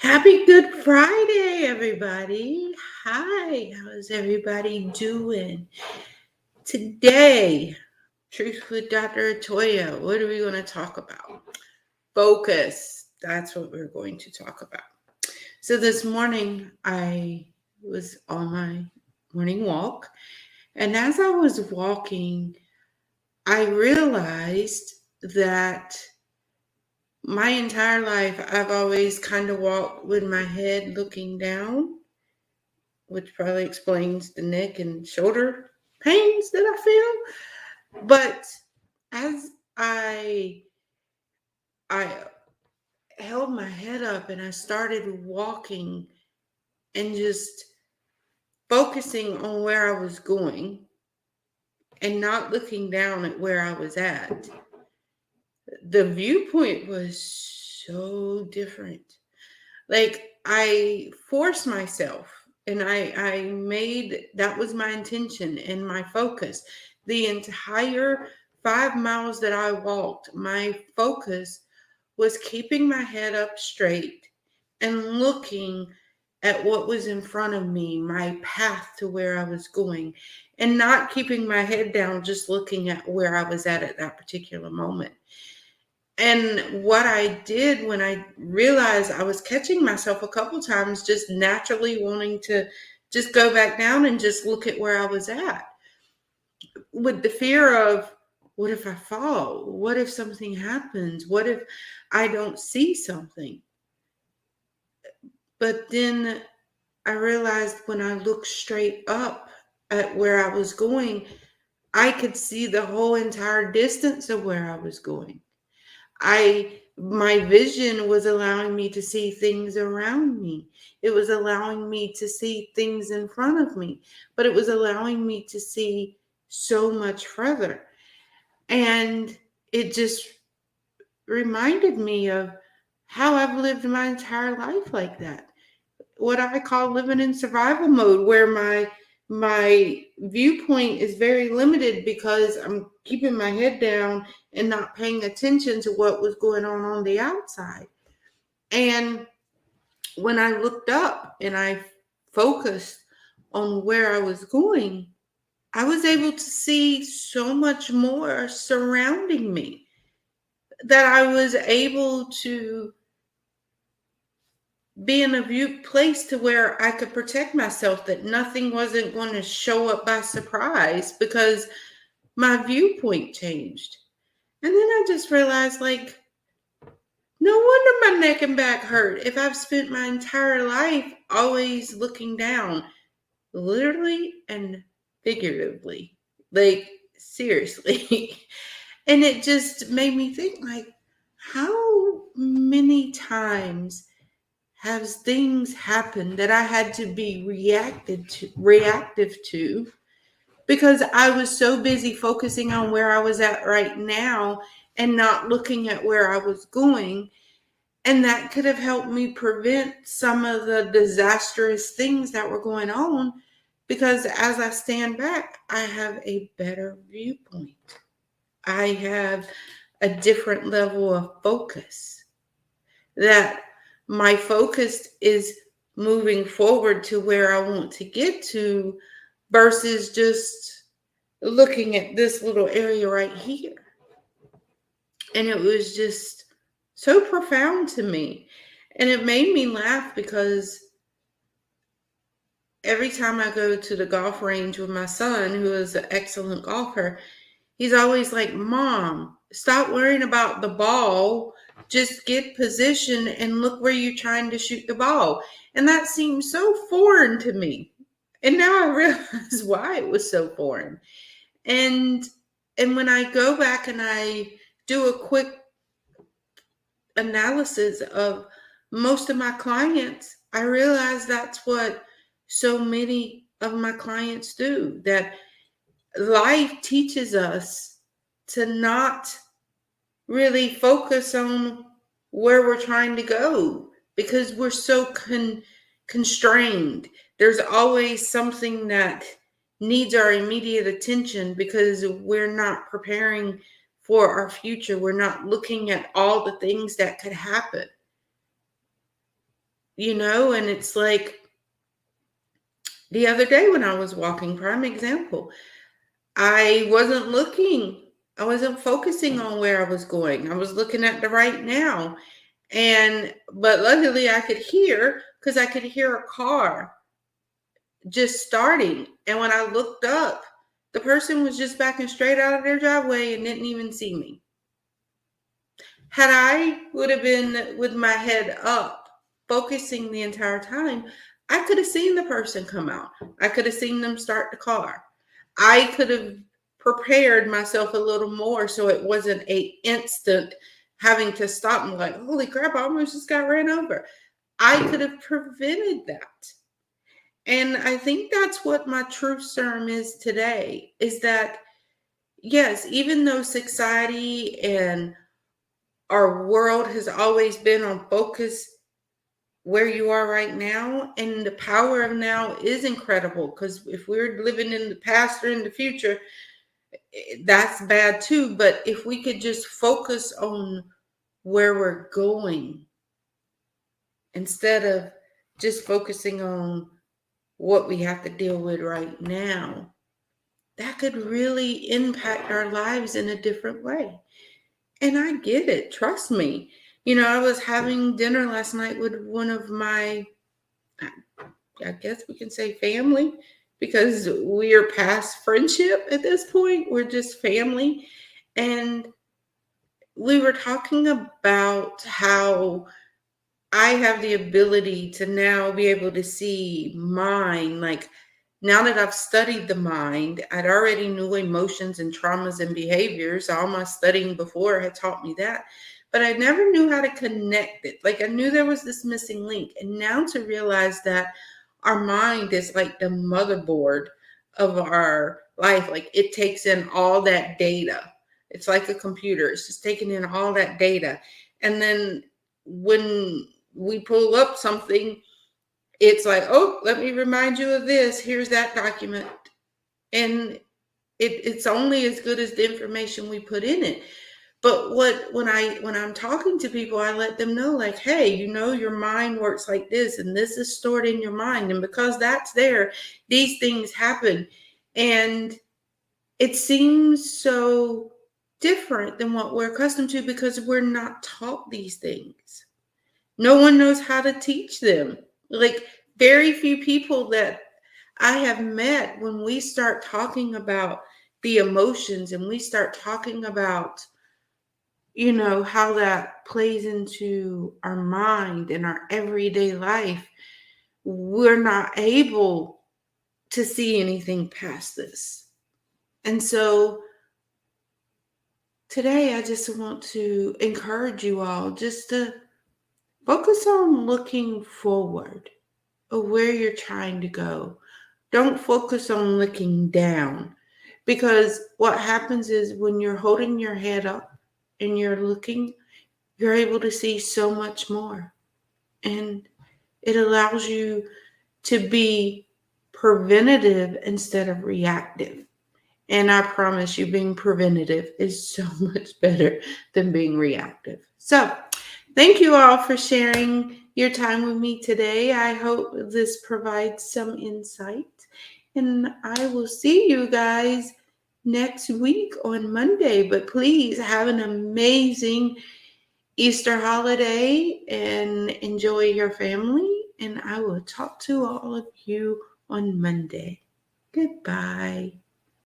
Happy Good Friday, everybody. Hi, how is everybody doing? Today, Truth with Dr. Atoya, what are we going to talk about? Focus. That's what we're going to talk about. So, this morning, I was on my morning walk, and as I was walking, I realized that my entire life, I've always kind of walked with my head looking down, which probably explains the neck and shoulder pains that I feel. But as I held my head up and I started walking and just focusing on where I was going and not looking down at where I was at, the viewpoint was so different. Like I forced myself and I made that was my intention and my focus. The entire 5 miles that I walked, my focus was keeping my head up straight and looking at what was in front of me, my path to where I was going, and not keeping my head down, just looking at where I was at that particular moment. And what I did when I realized I was catching myself a couple times just naturally wanting to just go back down and just look at where I was at with the fear of what if I fall? What if something happens? What if I don't see something? But then I realized when I looked straight up at where I was going, I could see the whole entire distance of where I was going. My vision was allowing me to see things around me. It was allowing me to see things in front of me, but it was allowing me to see so much further. And it just reminded me of how I've lived my entire life like that. What I call living in survival mode, where my viewpoint is very limited because I'm keeping my head down and not paying attention to what was going on the outside. And when I looked up and I focused on where I was going, I was able to see so much more surrounding me, that I was able to be in a view place to where I could protect myself, that nothing wasn't going to show up by surprise because my viewpoint changed. And then I just realized, like, no wonder my neck and back hurt if I've spent my entire life always looking down, literally and figuratively. Like, seriously. And it just made me think, like, how many times has things happened that I had to be reactive to because I was so busy focusing on where I was at right now and not looking at where I was going. And that could have helped me prevent some of the disastrous things that were going on, because as I stand back, I have a better viewpoint. I have a different level of focus, that my focus is moving forward to where I want to get to versus just looking at this little area right here. And it was just so profound to me. And it made me laugh because every time I go to the golf range with my son, who is an excellent golfer, he's always like, Mom, stop worrying about the ball. Just get position and look where you're trying to shoot the ball. And that seems so foreign to me. And now I realize why it was so foreign. And when I go back and I do a quick analysis of most of my clients, I realize that's what so many of my clients do. That life teaches us to not really focus on where we're trying to go because we're so constrained. There's always something that needs our immediate attention because we're not preparing for our future. We're not looking at all the things that could happen. And it's like the other day when I was walking, prime example, I wasn't looking, I wasn't focusing on where I was going. I was looking at the right now. But luckily I could hear, because I could hear a car just starting. And when I looked up, the person was just backing straight out of their driveway and didn't even see me. Had I would have been with my head up, focusing the entire time, I could have seen the person come out. I could have seen them start the car. I could have prepared myself a little more so it wasn't a instant having to stop and like, holy crap, I almost just got ran over. I could have prevented that. And I think that's what my truth serum is today, is that yes, even though society and our world has always been on focus where you are right now, and the power of now is incredible, because if we're living in the past or in the future, that's bad too. But if we could just focus on where we're going instead of just focusing on what we have to deal with right now, that could really impact our lives in a different way. And I get it. Trust me. I was having dinner last night with one of my, I guess we can say family, because we are past friendship at this point. We're just family. And we were talking about how I have the ability to now be able to see mind. Like, now that I've studied the mind, I'd already knew emotions and traumas and behaviors. All my studying before had taught me that. But I never knew how to connect it. Like, I knew there was this missing link. And now to realize that our mind is like the motherboard of our life. Like, it takes in all that data. It's like a computer. It's just taking in all that data. And then when we pull up something, it's like, oh, let me remind you of this. Here's that document. And it's only as good as the information we put in it. But when I'm talking to people, I let them know, like, hey, your mind works like this, and this is stored in your mind. And because that's there, these things happen. And it seems so different than what we're accustomed to, because we're not taught these things. No one knows how to teach them. Like, very few people that I have met, when we start talking about the emotions and we start talking about, how that plays into our mind and our everyday life, we're not able to see anything past this. And so today I just want to encourage you all just to focus on looking forward of where you're trying to go. Don't focus on looking down, because what happens is when you're holding your head up and you're looking, you're able to see so much more. And it allows you to be preventative instead of reactive. And I promise you, being preventative is so much better than being reactive. So, thank you all for sharing your time with me today. I hope this provides some insight. And I will see you guys next week on Monday. But please have an amazing Easter holiday and enjoy your family. And I will talk to all of you on Monday. Goodbye.